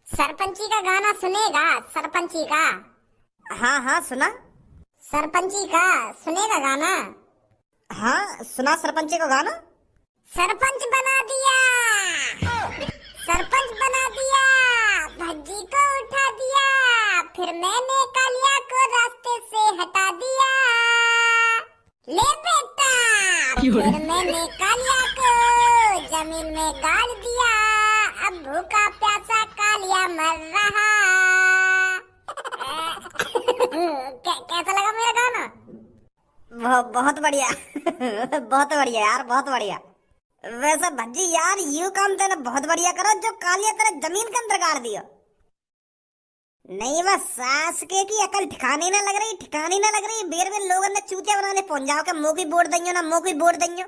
सरपंची का गाना सुनेगा? सरपंची का। हाँ हाँ सुना। सरपंची का सुनेगा गाना? हाँ सुना सरपंच का गाना। सरपंच बना दिया, सरपंच बना दिया, भज्जी को उठा दिया, फिर मैंने कालिया को रास्ते से हटा दिया। ले बेटा, फिर मैंने कालिया को जमीन में गाड़ दिया, अब भूखा प्यासा कालिया मर रहा। कैसा लगा मेरा गाना? बहुत बढ़िया बहुत बढ़िया यार, बहुत बढ़िया। वैसे भज्जी यार, यू काम तेने बहुत बढ़िया करो जो कालिया तेरे जमीन के अंदर गाड़ दियो। नहीं बस सास के की अकल ठिकानी ना लग रही, ठिकानी ना लग रही। बेर बेर लोगों ने चूतिया बनाने पहुंच जाओ के मुंह की बोर्ड दइयो ना, मुंह की बोर्ड दइयो।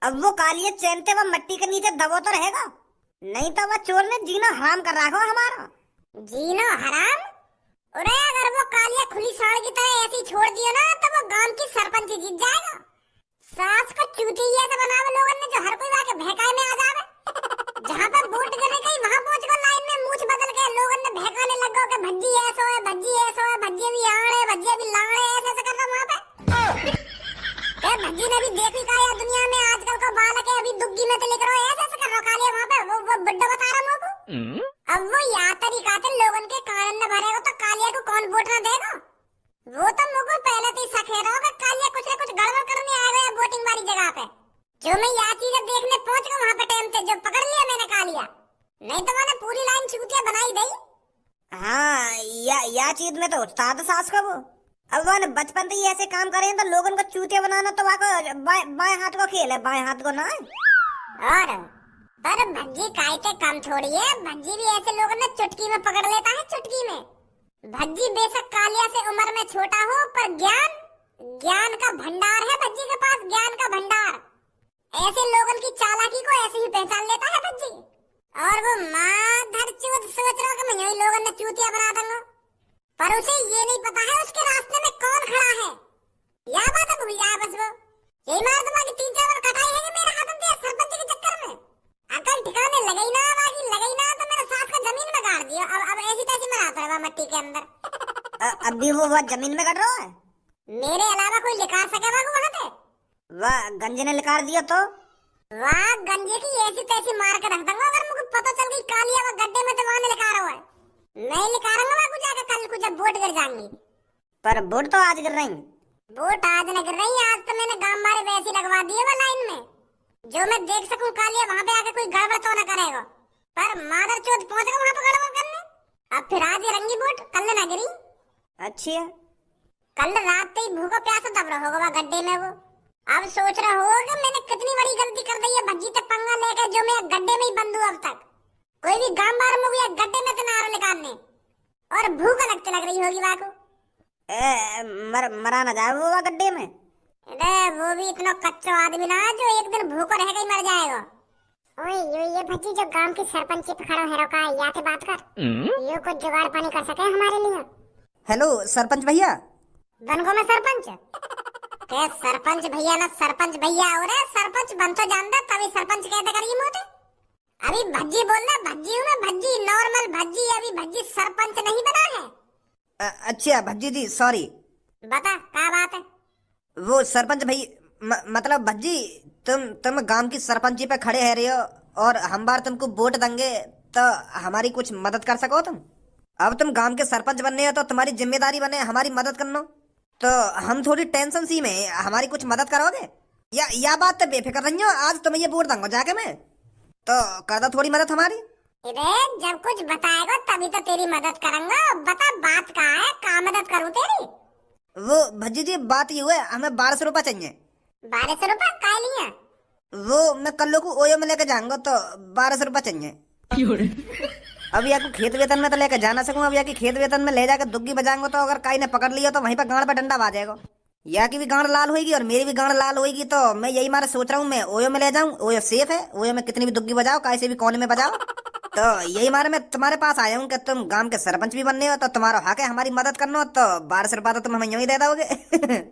अब वो कालिया चैनते वह मट्टी के नीचे दबो तो रहेगा, नहीं तो वह चोर ने जीना हराम कर रखो हमारा। जीनो हराम? अरे अगर वो कालिया खुली साड़ की तरह ऐसे ही छोड़ दिया ना तो वो गांव की सरपंच जीत जाएगा। सास को चूती ऐसे बनावे लोगों ने जो हर कोई आके भहकाए में आ जावे। जहाँ पे वोट गिरने गई वहाँ पहुँच गो लाइन में मूछ बदल के लोगों ने भहकाने लग गो कि भज्जी ऐसो है, भज्जी ऐसो है, भज्जी भी आड़े, भज्जी भी लाड़े, ऐसे ऐसे कर रहा वहाँ पे। भज्जी ने भी देखी का यार दुनिया में आजकल को बालक है, अभी दुग्गी में तो लिख रहा है, ऐसे ऐसे कर रहा कालिया वहाँ पे। वो बुड्ढा बता रहा मुझको। अब वो या तरीका से लोगों के कान न भरेगा तो कालिया को कौन वोट ना देगा? वो तो मुझको पहले से ही शक है रहा कालिया कुछ न कुछ गड़बड़ करने आएगा या वोटिंग वाली जगह पे। जो मैं यह चीज देखने पहुंच गया वहाँ पे टाइम से, जो पकड़ लिया मैंने कालिया, नहीं तो मैंने पूरी लाइन चूतिया बनाई दी। हाँ या चीज में तो उस्ताद सास का वो। अब वो बचपन से ही ऐसे काम करें तो लोगों को चूतिया बनाना तो वाको बाएं हाथ को खेल है, बाएं हाथ को ना। और पर भज्जी कायते कम थोड़ी है, भज्जी भी ऐसे लोगों ने चुटकी में पकड़ लेता है, चुटकी में। भज्जी बेशक कालिया से उम्र में छोटा हो पर ज्ञान का भंडार है भज्जी के पास, ज्ञान का भंडार। ऐसे लोगों की चालाकी को ऐसे ही पहचान लेता है भज्जी। और वो माधर चूत सोच रहा कि मैं यही लोगों ने चूतिया बना दूंगा, पर उसे ये नहीं पता है उसके रास्ते में कौन खड़ा है। यह बात भूल जाए बस वो। यही मार दूंगा कि 3-4 बार कटाई है मेरे हाथों से सरपंच के चक्कर में। अकल ठिकाने लगई ना, लगी ना तो मेरे सास को जमीन में गाड़ दिया। अब ऐसी तैसी मरा पड़ेगा मट्टी के अंदर। अभी वो जमीन में गड़ रहा है। मेरे अलावा कोई लिखा सकेगा वहाँ पे? वह गंजे ने लिखा दिया तो वाह, गंजे की ऐसी तैसी मार के रख दूंगा अगर मुझे पता चल गई कालिया वो गड्ढे में तो वहाँ लिखा रहा है। नहीं लिखा रहा वहाँ जाकर कल को जब वोट गिर जाएंगी। पर वोट तो आज गिर रही। वोट आज न गिर रही, आज तो मैंने गांव मारे वैसे लगवा दिए वो लाइन में, जो मैं देख सकूं कालिया वहाँ पे आके कोई गड़बड़ तो न करेगा। पर मादर चौथ पहुँच गया वहाँ पे गड़बड़ करने। अब फिर आज रंगी वोट, कल न गिरी। अच्छी है। कल रात ही भूखा प्यासा दब रहा होगा गड्ढे में वो। अब सोच रहा होगा कि मैंने कितनी बड़ी गलती कर दी है भज्जी तक पंगा लेकर, जो मैं गड्ढे में ही बंद हूँ अब तक। कोई भी गांव बार में गया गड्ढे में तो नारा निकालने, और भूख लगती लग रही होगी वाको। मरा ना जाए वो गड्ढे में। अरे वो भी इतना कच्चा आदमी ना जो एक दिन भूखा रह गई मर जाएगा। ओए ये भज्जी जो गांव की सरपंच पे खड़ा है रोका, या से बात कर। ये कुछ जुगाड़ पानी कर सके हमारे लिए। हेलो सरपंच भैया। बन गो मैं सरपंच? के सरपंच भैया ना सरपंच भैया हो रहे, सरपंच बन तो जानता तभी सरपंच कहते करिए मोटे। अभी भज्जी बोल रहा, भज्जी हूँ मैं, भज्जी नॉर्मल भज्जी, अभी भज्जी सरपंच नहीं बना है। अच्छा भज्जी जी सॉरी। बता क्या बात है? वो सरपंच भाई मतलब भज्जी तुम गांव की सरपंची पे खड़े है रहे हो और हम बार तुमको वोट देंगे तो हमारी कुछ मदद कर सको तुम। अब तुम गांव के सरपंच बनने हो तो तुम्हारी जिम्मेदारी बने हमारी मदद करना। तो हम थोड़ी टेंशन सी में, हमारी कुछ मदद करोगे? या बात तो बेफिक्र रही हो, आज तुम्हें ये वोट दूंगा जाके मैं, तो कर दो थोड़ी मदद हमारी। अरे जब कुछ बताएगा तभी तो तेरी मदद करूंगा। बता बात क्या है, क्या मदद करूं तेरी? वो भज्जी जी बात ये हुआ, हमें 1200 रुपए चाहिए। 1200 रुपए काय लिए? वो मैं कल को ओयो में लेके जाऊंगा तो 1200 रुपए चाहिए। अब या को खेत वेतन में तो लेके जाना सकूं, अब या की खेत वेतन में ले जाकर दुग्गी बजाऊंगा तो अगर काई ने पकड़ लिया तो वहीं पर गांड पे डंडा बाजेगा। या की भी गांड लाल होगी और मेरी भी गांड लाल होगी। तो मैं यही मारे सोच रहा हूँ मैं ओयो में ले जाऊं, ओयो सेफ है, ओयो में कितनी भी दुग्गी बजाओ, काय से भी कोने में बजाओ। तो यही मारे मैं तुम्हारे पास आया हूँ कि तुम गांव के सरपंच भी बनने हो तो तुम्हारा हक है हमारी मदद करना, तो 1200 रुपया तो तुम हमें यूं ही दे दोगे।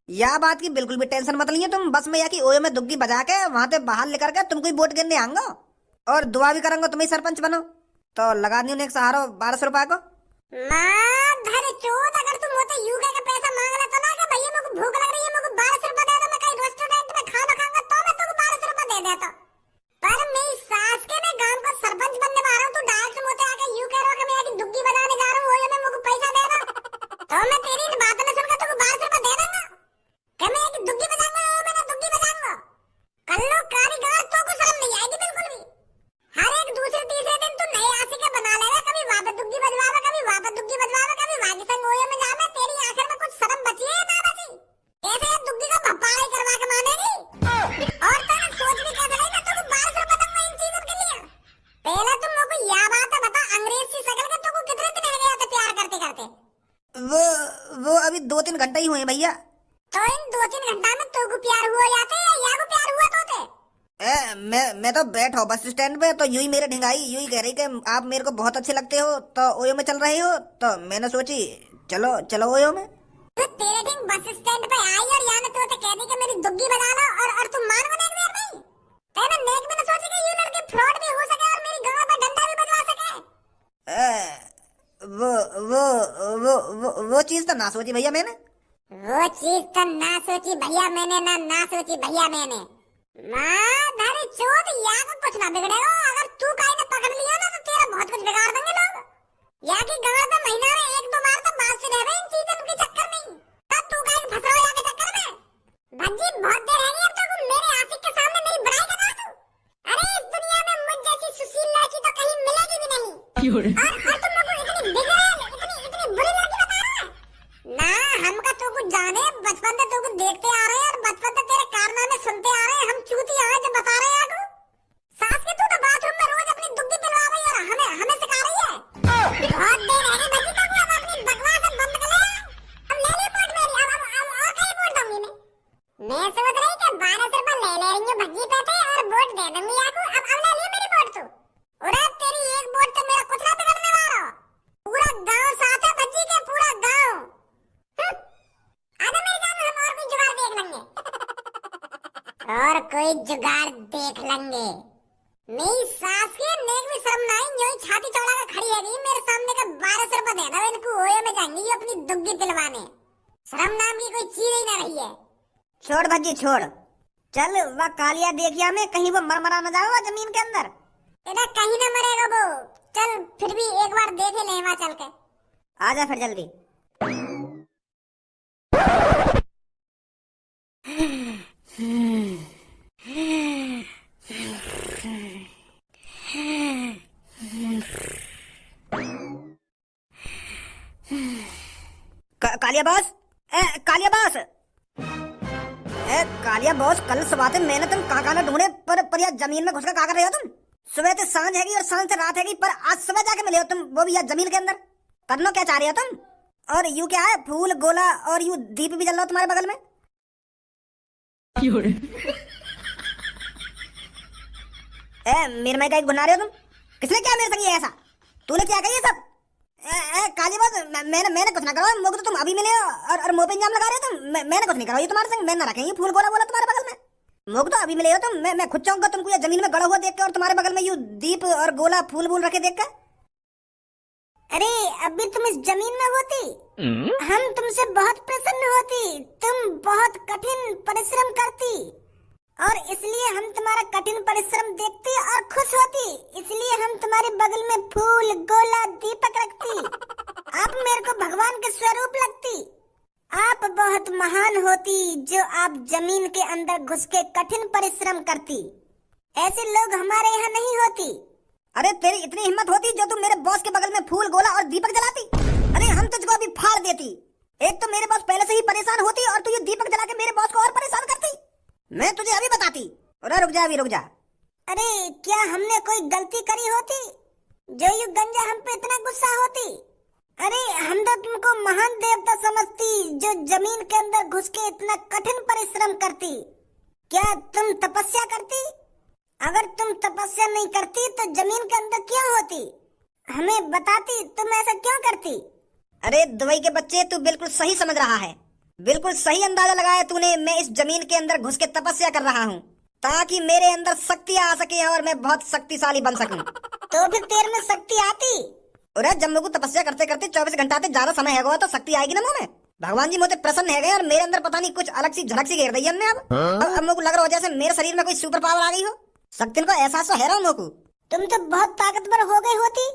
या बात की बिल्कुल भी टेंशन मत लीजिए तुम, बस मैं या की ओयो में दुग्गी बजा के वहां से बाहर लेकर के तुमको ही वोट गिरने आऊंगा और दुआ भी करूंगा तुम ही सरपंच बनो। तो लगा दी उन्हें एक सहारो 1200 रुपया को। मां धर चोद, अगर तुम होते यूके का पैसा मांग रहा तो ना कि भैया मेरे को भूख लग रही है, मेरे को 1200 रुपया दे दो, मैं कहीं रेस्टोरेंट में खाना खाऊंगा तो मैं तुमको 1200 रुपया दे देता। पर मेरी सास के मैं गांव का सरपंच बनने वाला हूं, तू डायरेक्ट मुझे आके यूं कह रहा कि मैं आके दुग्गी बजाने जा रहा हूं, वो मैं मेरे को पैसा दे दो तो मैं तेरी इन बातों में सुनकर तुमको 1200 रुपया दे दूंगा कि मैं आके दुग्गी बजाऊंगा, मैंने दुग्गी बजाऊंगा। कल लो कारीगर तो को शर्म नहीं आएगी बिल्कुल भी। हर एक दूसरे तीसरे दिन तू नए आशिक बना ले रहा, कभी वहां पे दुग्गी बजवावे, कभी वहां पे दुग्गी बजवावे, कभी वहां के संग ओयो में जावे, तेरी आखिर में कुछ शर्म बची है ना बची? कैसे ये दुग्गी का भप्पाड़ा ही करवा के मानेगी? और तेरे सोच भी कैसे रही मैं तुमको 1200 रुपया दूंगा इन चीजों के लिए? पहले तुम मेरे को यह बात बता, अंग्रेज सी शकल का तुमको कितने दिन हो गए थे प्यार करते करते? वो अभी 2-3 घंटा ही हुए हैं भैया। तो इन 2-3 घंटा में तुमको प्यार हुआ जाते या को प्यार हुआ तो थे? मैं तो बैठा बस स्टैंड पे, तो यूं ही मेरे ढिंगाई यूं ही कह रही कि आप मेरे को बहुत अच्छे लगते हो, तो ओयो में चल रहे हो, तो मैंने सोची चलो चलो ओयो में। तो तेरे ढिंग बस स्टैंड पे आई और यहाँ तो कह दी कि मेरी दुग्गी बजा लो, और तुम मान को नेक देर नहीं? तेरे नेक में सोची कि ये लड़के फ्रॉड भी हो सके और मेरी गांव में डंडा भी बजवा सके। वो चीज तो ना सोची भैया मैंने। वो चीज तो ना सोची भैया मैंने, ना सोची भैया मैंने। मां धरी चोद, या को कुछ ना बिगड़ेगा, अगर तू काई ने पकड़ लिया ना तो तेरा बहुत कुछ बिगाड़ देंगे लोग। या की गांव में महीना में 1-2 बार तो बात से रहे इन चीजों के चक्कर में, तब तू काई फंस रहा है के चक्कर में? भज्जी बहुत देर है अब तो मेरे आशिक के सामने मेरी बड़ाई कर रहा तू। अरे इस दुनिया में मुझ जैसी सुशील लड़की तो कहीं मिलेगी भी नहीं। और तुम लोग को इतनी बिगड़ैल, इतनी बुरी लड़की बता रहा है ना? हम का तू कुछ जाने, बचपन से तू कुछ देखते आ रहे हैं और बचपन से तेरे कारनामे सुनते आ रहे हैं, हम चूती आए जो बता रहे हैं आपको। सास के तू तो बाथरूम में रोज अपनी दुग्गी पिलवा रही है और हमें सिखा रही है। बहुत देर है भज्जी, तो अब अपनी बकवास बंद कर ले। अब ले रिपोर्ट मेरी, अब और कहीं रिपोर्ट दूंगी मैं सोच रही कि 1200 रुपया ले रही हूँ भज्जी पे थे और वोट दे दूंगी आपको। अब ले लिया मेरी वोट तू। अरे तेरी एक वोट तो मेरा कुछ ना बिगड़ने वाला, पूरा गांव साथ है भज्जी के, पूरा गांव। आजा मेरी जान, हम और कोई जुगाड़ देख लेंगे, और कोई जुगाड़ देख लेंगे। मेरी सास के नेक भी शर्म नहीं, यूं छाती चौड़ा कर खड़ी है मेरे सामने का 1200 रुपया दे दो इनको, ओयो में जाएंगी ये अपनी दुग्गी दिलवाने। शर्म नाम की कोई चीज ही ना रही है। छोड़ भज्जी छोड़, चल वह कालिया देखिया में कहीं वो मरमरा न जाओ जमीन के अंदर। इधर कहीं ना मरेगा वो, चल फिर भी एक बार देख ही ले वहां चल के। आजा फिर जल्दी। Kaliya boss, Kaliya boss, Kaliya boss, कल सुबह से मैंने तुम कहाँ ढूंढे, पर यार जमीन में घुसकर क्या कर रहे हो तुम? सुबह से सांझ हैगी और सांझ से रात हैगी, पर आज सुबह जाके मिले हो तुम, वो भी यार जमीन के अंदर। करना क्या चाह रहे हो तुम? और यू क्या है, फूल गोला और यू दीप भी जल रहा हो तुम्हारे बगल में। मेरे में कहीं घुना रहे हो तुम? किसने क्या मेरे संग ऐसा? तूने क्या कही ये सब? काली बात, मैंने कुछ ना करा, मुझे तो तुम अभी मिले और मुंह पे इंजाम लगा रहे हो तुम। मैंने कुछ नहीं करा ये तुम्हारे संग, मैं ना रखेंगे फूल गोला बोला तुम्हारे बगल में। मुझे तो अभी मिले हो तुम, मैं खुद चाहूंगा तुमको ये जमीन में गड़ा हुआ देख के और तुम्हारे बगल में यू दीप और गोला फूल वूल रखे देख कर। अरे अभी तुम इस जमीन में होती, हम तुमसे बहुत प्रसन्न होती, तुम बहुत कठिन परिश्रम करती और इसलिए हम तुम्हारा कठिन परिश्रम देखती और खुश होती, इसलिए हम तुम्हारे बगल में फूल गोला दीपक रखती। आप मेरे को भगवान के स्वरूप लगती, आप बहुत महान होती जो आप जमीन के अंदर घुस के कठिन परिश्रम करती। ऐसे लोग हमारे यहाँ नहीं होती। अरे तेरी इतनी हिम्मत होती जो तुम मेरे बॉस के बगल में फूल गोला और दीपक जलाती? अरे हम तुझको अभी फाड़ देती। एक तो मेरे बॉस पहले से ही परेशान होती और तू ये दीपक जला के मेरे बॉस को और परेशान करती। मैं तुझे अभी बताती। अरे रुक जा, अभी रुक जा। अरे क्या हमने कोई गलती करी होती जो ये गंजा हम पे इतना गुस्सा होती? अरे हम तो तुमको महान देवता समझती जो जमीन के अंदर घुस के इतना कठिन परिश्रम करती। क्या तुम तपस्या करती? अगर तुम तपस्या नहीं करती तो जमीन के अंदर क्यों होती? हमें बताती, तुम ऐसा क्यों करती? अरे दुबई के बच्चे, तू बिल्कुल सही समझ रहा है, बिल्कुल सही अंदाजा लगाया तूने। मैं इस जमीन के अंदर घुस के तपस्या कर रहा हूँ ताकि मेरे अंदर शक्ति आ सके और मैं बहुत शक्तिशाली बन सकूं। तो फिर तेरे में शक्ति आती? अरे जब मेरे को तपस्या करते करते 24 घंटा से ज्यादा समय है तो शक्ति आएगी ना मुंह में। भगवान जी मुझे प्रसन्न है गए और मेरे अंदर पता नहीं कुछ अलग सी झलक सी घेर दी हमने। अब मेरे को लग रहा हो जैसे मेरे शरीर में कोई सुपर पावर आ गई हो। शक्ति को एहसास तो है रहा मेरे को। तुम तो बहुत ताकतवर हो गई होती।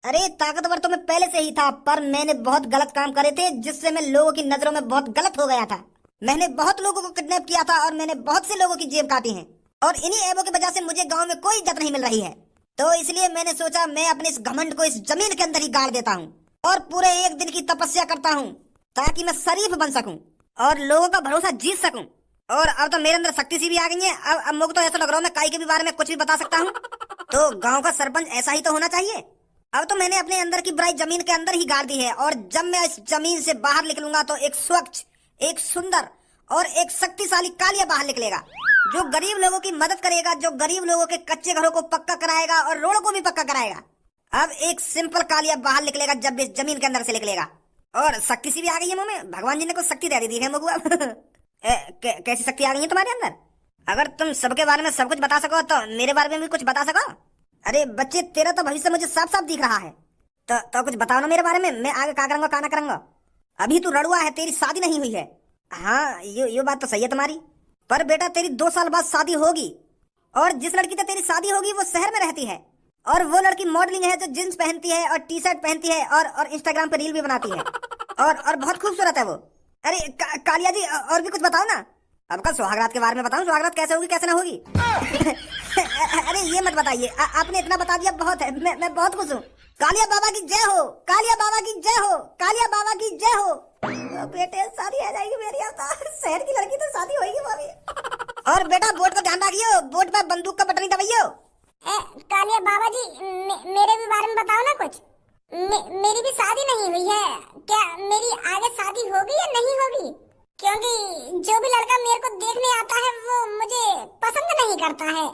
अरे ताकतवर तो मैं पहले से ही था, पर मैंने बहुत गलत काम करे थे जिससे मैं लोगों की नजरों में बहुत गलत हो गया था। मैंने बहुत लोगों को किडनैप किया था और मैंने बहुत से लोगों की जेब काटी है और इन्हीं ऐबों की वजह से मुझे गांव में कोई इज्जत नहीं मिल रही है। तो इसलिए मैंने सोचा मैं अपने इस घमंड को इस जमीन के अंदर ही गाड़ देता हूँ और पूरे 1 दिन की तपस्या करता हूँ ताकि मैं शरीफ बन सकूं और लोगों का भरोसा जीत सकूं। और अब तो मेरे अंदर शक्ति सी भी आ गई है। अब मुझे तो ऐसा लग रहा है मैं काई के भी बारे में कुछ भी बता सकता हूँ। तो गांव का सरपंच ऐसा ही तो होना चाहिए। अब तो मैंने अपने अंदर की बुराई जमीन के अंदर ही गाड़ दी है और जब मैं इस जमीन से बाहर निकलूंगा तो एक स्वच्छ, एक सुंदर और एक शक्तिशाली कालिया बाहर निकलेगा जो गरीब लोगों की मदद करेगा, जो गरीब लोगों के कच्चे घरों को पक्का कराएगा और रोडों को भी पक्का कराएगा। अब एक सिंपल कालिया बाहर निकलेगा जब इस जमीन के अंदर से निकलेगा। और शक्ति सी भी आ गई है मुंह में। भगवान जी ने कुछ शक्ति दे दी है मुझे। कैसी शक्ति आ गई है तुम्हारे अंदर? अगर तुम सबके बारे में सब कुछ बता सको तो मेरे बारे में भी कुछ बता सको। अरे बच्चे तेरा तो भविष्य मुझे साफ साफ दिख रहा है। तो कुछ बताओ ना मेरे बारे में, मैं आगे क्या करूंगा क्या ना करूंगा। अभी तू रड़ुआ है, तेरी शादी नहीं हुई है। हाँ ये बात तो सही है तुम्हारी, पर बेटा तेरी 2 साल बाद शादी होगी और जिस लड़की से तेरी शादी होगी वो शहर में रहती है और वो लड़की मॉडलिंग है जो जींस पहनती है और टी शर्ट पहनती है और इंस्टाग्राम पे रील भी बनाती है और बहुत खूबसूरत है वो। अरे कालिया जी और भी कुछ बताओ ना। अब का सुहागरात के बारे में बताऊं, सुहागरात कैसे होगी कैसे ना होगी। अरे ये मत बताइए, आपने इतना बता दिया बहुत है। मैं बहुत खुश हूँ। कालिया बाबा की जय हो, कालिया बाबा की जय हो, कालिया बाबा की जय हो। बेटे शादी आ जाएगी मेरी। अब तो शहर की लड़की तो शादी होगी भाभी। और बेटा बोट का ध्यान रखियो, बोट पर बंदूक का बटन नहीं दबाइयो। कालिया बाबा जी मेरे भी बारे में बताओ ना कुछ। मेरी भी शादी नहीं हुई है, क्या मेरी आगे शादी होगी या नहीं होगी? क्योंकि जो भी लड़का मेरे को देखने आता है वो मुझे पसंद नहीं करता है।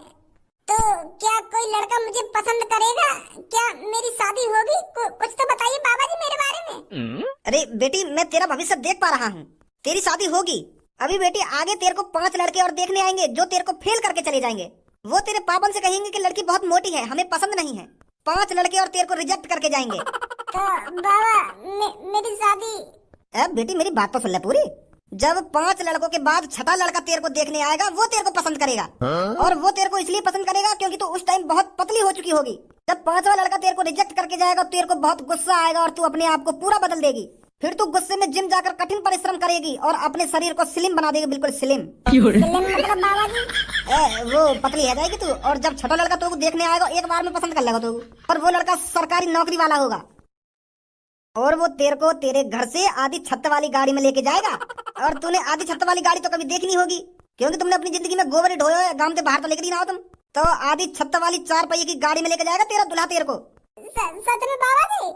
तो क्या कोई लड़का मुझे पसंद करेगा? क्या मेरी शादी होगी? कुछ तो बताइए बाबा जी मेरे बारे में। अरे बेटी मैं तेरा भविष्य देख पा रहा हूँ, तेरी शादी होगी। अभी बेटी आगे तेरे को 5 लड़के और देखने आएंगे जो तेरे को फेल करके चले जाएंगे। वो तेरे पापन से कहेंगे कि लड़की बहुत मोटी है, हमें पसंद नहीं है। 5 लड़के और तेरे को रिजेक्ट करके जाएंगे। तो बाबा मेरी शादी। अब बेटी मेरी बात तो सुन ले पूरी। जब 5 लड़कों के बाद 6ठा लड़का तेरे को देखने आएगा वो तेरे को पसंद करेगा। और वो तेरे को इसलिए पसंद करेगा क्योंकि तू उस टाइम बहुत पतली हो चुकी होगी। जब 5वां लड़का तेरे को रिजेक्ट करके जाएगा तेरे को बहुत गुस्सा आएगा और तू अपने आप को पूरा बदल देगी। फिर तू गुस्से में जिम जाकर कठिन परिश्रम करेगी और अपने शरीर को स्लिम बना देगी, बिल्कुल स्लिम। मतलब बाबा जी वो पतली है जाएगी तू। और जब 6ठा लड़का तू देखने आएगा एक बार में पसंद कर लेगा तू। और वो लड़का सरकारी नौकरी वाला होगा और वो तेरे को तेरे घर से आधी छत वाली गाड़ी में लेके जाएगा। और तूने आधी छत वाली गाड़ी तो कभी देखी नहीं होगी क्योंकि तुमने अपनी जिंदगी में गोबर ही ढोया है, गांव से बाहर तो लेके नहीं आओ तुम। तो आधी छत वाली 4 पहिए की गाड़ी में लेके जाएगा तेरा दूल्हा तेरे को। सच में बाबा जी?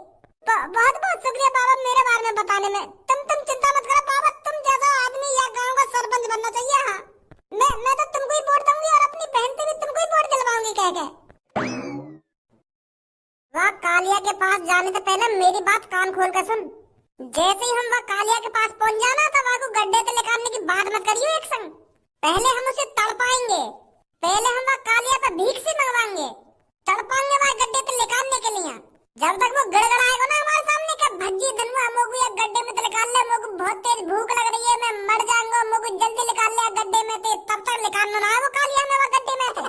बहुत बहुत शुक्रिया बाबा मेरे बारे में बताने में। तुम चिंता मत करो बाबा, तुम जैसा आदमी या गांव का सरपंच बनना चाहिए। हाँ मैं तो तुमको ही वोट दूंगी और अपनी बहन से भी तुमको ही वोट दिलवाऊंगी कह के। वहाँ कालिया के पास जाने से पहले मेरी बात कान खोल कर सुन। जैसे ही हम वहाँ कालिया के पास पहुँच जाना तो वहाँ को गड्ढे से निकालने की बात मत करियो एक संग। पहले हम उसे तड़पाएंगे, पहले हम वहाँ कालिया पे भीख से मंगवाएंगे, तड़पाएंगे वहाँ गड्ढे से निकालने के लिए। जब तक वो गड़गड़ाएगा ना हमारे सामने का भज्जी धनुआ मोगू या गड्ढे में तो निकाल ले, मोगू बहुत तेज भूख लग रही है, मैं मर जाऊंगा, मोगू जल्दी निकाल ले गड्ढे में से। तब तक निकालना ना है वो कालिया में वो गड्ढे में से।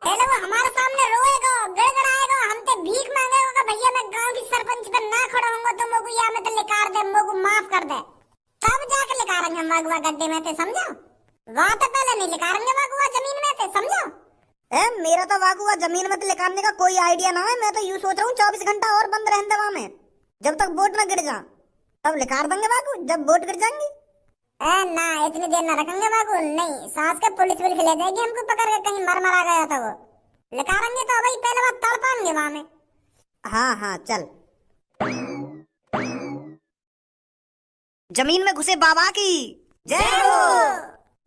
पहले वो हमारे सामने रोएगा, गड़गड़ाएगा, हमसे भीख मांगेगा, भैया मैं गांव की सरपंच पे ना खड़ा होऊंगा तो मोगू या मैं तो निकाल दे, मोगू माफ कर दे। तब जाकर निकालेंगे हम वागुआ गड्ढे में से, समझो? वहाँ तो पहले नहीं निकालेंगे वागुआ जमीन में से, समझो? मेरा तो वागुआ जमीन में निकालने का कोई आइडिया ना है। मैं तो यूं सोच रहा हूँ 24 घंटा और बंद रहने दवा में जब तक बोट न गिर जा। तब निकाल देंगे वागु जब बोट गिर जाएंगी। ना इतनी देर ना रखेंगे वागु, नहीं सास के पुलिस ले जाएगी हमको पकड़ के, कहीं मर मरा गया था वो। निकालेंगे तो भाई पहले बात तड़पाएंगे वहाँ में। हाँ चल। जमीन में घुसे बाबा की जय हो,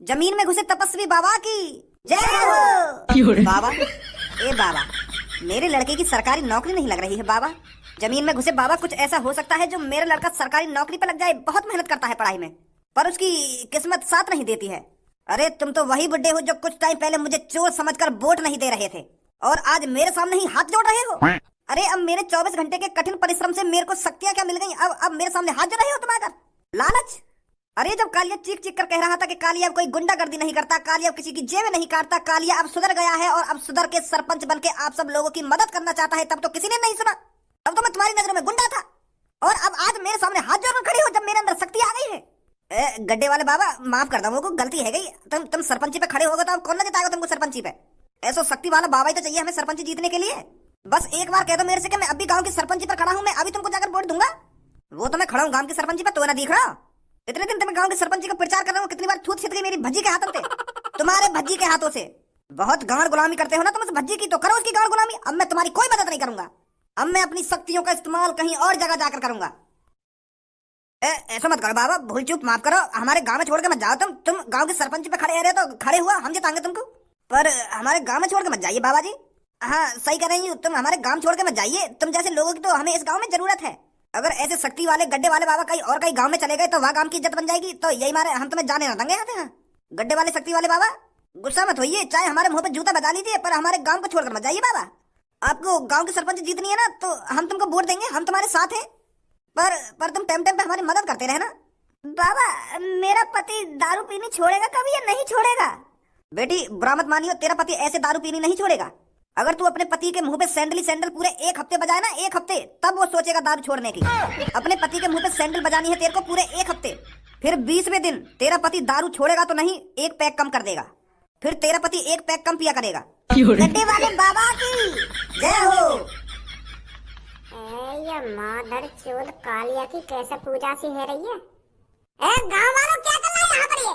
जमीन में घुसे तपस्वी बाबा की जय हो। बाबा ए बाबा, मेरे लड़के की सरकारी नौकरी नहीं लग रही है बाबा। जमीन में घुसे बाबा, कुछ ऐसा हो सकता है जो मेरा लड़का सरकारी नौकरी पे लग जाए। बहुत मेहनत करता है पढ़ाई में पर उसकी किस्मत साथ नहीं देती है। अरे तुम तो वही बुड्ढे हो जो कुछ टाइम पहले मुझे चोर समझकर वोट नहीं दे रहे थे और आज मेरे सामने ही हाथ जोड़ रहे हो। अरे अब मेरे 24 घंटे के कठिन परिश्रम से मेरे को शक्तियां क्या मिल गई? अब मेरे सामने हाथ जो रहे हो तुम आकर लालच। अरे जब कालिया चीख चीख कर कह रहा था कि कालिया अब कोई गुंडागर्दी नहीं करता, कालिया अब किसी की जेब नहीं काटता, कालिया अब सुधर गया है और अब सुधर के सरपंच बन के आप सब लोगों की मदद करना चाहता है, तब तो किसी ने नहीं सुना। तब तो मैं तुम्हारी नजरों में गुंडा था और अब आज मेरे सामने हाथ जोड़कर खड़ी हो जब मेरे अंदर शक्ति आ गई है। गड्ढे वाले बाबा माफ कर दो, वो गलती है गई। तुम सरपंची पे खड़े होगे तो अब कौन ना जिताएगा तुमको सरपंची पे? ऐसा शक्ति वाला बाबा ही तो चाहिए हमें सरपंची जीतने के लिए। बस एक बार कह दो मेरे से कि मैं अभी गांव की सरपंची पर खड़ा हूं, मैं अभी तुमको जाकर वोट दूंगा। वो तो मैं खड़ा हूं गांव की सरपंची पर, तो ना दिख रहा। इतने दिन तो मैं गांव की सरपंची का प्रचार कर रहा हूं, कितनी बार थूत छिट गई मेरी भज्जी के हाथों से, तुम्हारे भज्जी के हाथों से। बहुत गांड गुलामी करते हो ना तुम उस भज्जी की, तो करो उसकी गांड गुलामी। अब मैं तुम्हारी कोई मदद नहीं करूंगा, अब मैं अपनी शक्तियों का इस्तेमाल कहीं और जगह जाकर करूंगा। ऐसा मत करो बाबा, भूल चूक माफ करो, हमारे गांव में छोड़ के मत जाओ। तुम गांव के सरपंच पे खड़े रहे तो खड़े हुआ हम जिताएंगे तुमको, पर हमारे गांव में छोड़ के मत जाइए बाबा जी। हाँ सही कह रही हूँ, तुम हमारे गांव छोड़ के मत जाइए। तुम जैसे लोगों की तो हमें इस गांव में जरूरत है। अगर ऐसे शक्ति वाले गड्ढे वाले बाबा कहीं गांव में चले गए तो वहाँ गांव की इज्जत बन जाएगी। तो यही मारे हम तुम्हें जाने ना देंगे यहाँ से। गड्ढे वाले शक्ति वाले बाबा गुस्सा मत होइए, चाहे हमारे मुंह पे जूता बजा लीजिए, पर हमारे गांव को छोड़कर मत जाइए बाबा। आपको गांव की सरपंच जीतनी है ना, तो हम तुमको वोट देंगे, हम तुम्हारे साथ हैं। पर तुम टाइम टाइम पे हमारी मदद करते रहना। बाबा मेरा पति दारू पीनी छोड़ेगा कभी या नहीं छोड़ेगा? बेटी बुरा मत मानियो, तेरा पति ऐसे दारू पीनी नहीं छोड़ेगा। अगर तू अपने पति के मुंह पे सैंडल पूरे 1 हफ्ते बजाए ना, 1 हफ्ते, तब वो सोचेगा दारू छोड़ने की। अपने पति के मुंह पे सैंडल बजानी है तेरे को पूरे 1 हफ्ते, फिर 20वें दिन तेरा पति दारू छोड़ेगा तो नहीं, 1 पैक कम कर देगा, फिर तेरा पति 1 पैक कम पिया करेगा। गड्ढे वाले बाबा की जय हो। ये मादर चोद कालिया की कैसे पूजा सी है रही है। गाँव वालों क्या कर रहा है यहाँ पर ये?